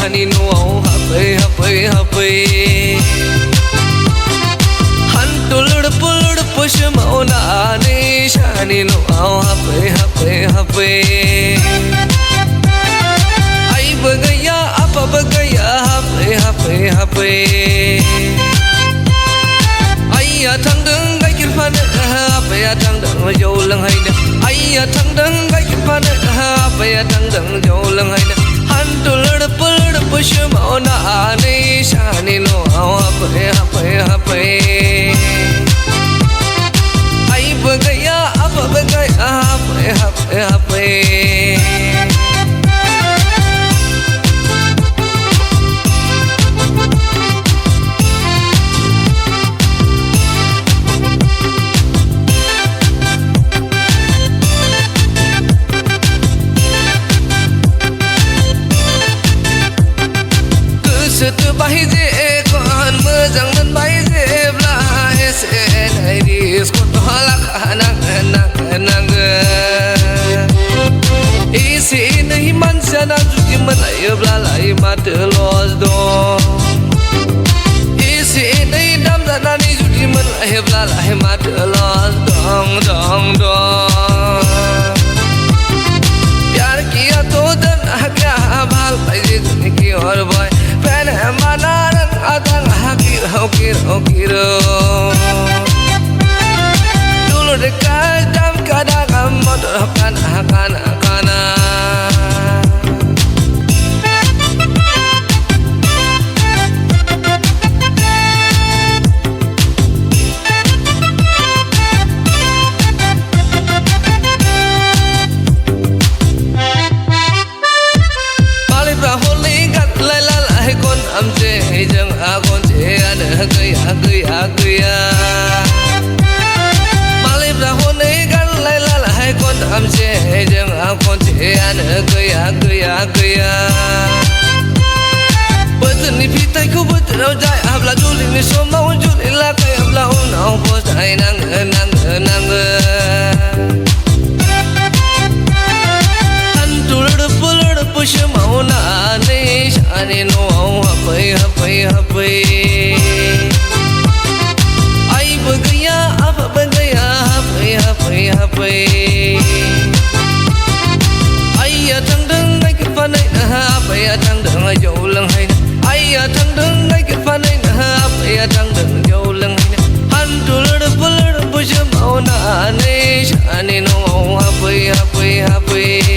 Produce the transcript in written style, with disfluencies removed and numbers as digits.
shani no happy Hantul pulur push mauna ni shani no happy Ai bagaya apa bagaya happy Ai thang đứng gai kin phan happy thang đứng yo lang hai ai thang đứng gai kin phan happy thang đứng yo lang hai Hantul pulur push mauna ni shani no happy Ai bagaya apa bagaya happy Setu bahi je kon mejang dan bahi je blah se nai dis ko to halak nang isi nahi man sana juki manai blah lai mat los do isi nahi dam sana ni juki manai blah lai mat los dong प्यार किया तो दन क्या भाल पैसे दुनिया की और boy पहले माना रंग आदंग hakir dulu dekat jam kadang motor kana Jeng akon je ada gaya Malib rahon gan lai la hai kon am je jeng akon je ada gaya Betul ni pitai ku betul jai abla juli ni semua wujud ila kai abla unau bos dai nang Hantul pulur push mauna ni shani no happy Ai bagaya apa bagaya happy Ai thang đứng ngay cái phan này happy thang đứng yo lang hai ai thang đứng ngay cái phan này happy thang đứng yo lang hai Hantul pulur push mauna ni shani no happy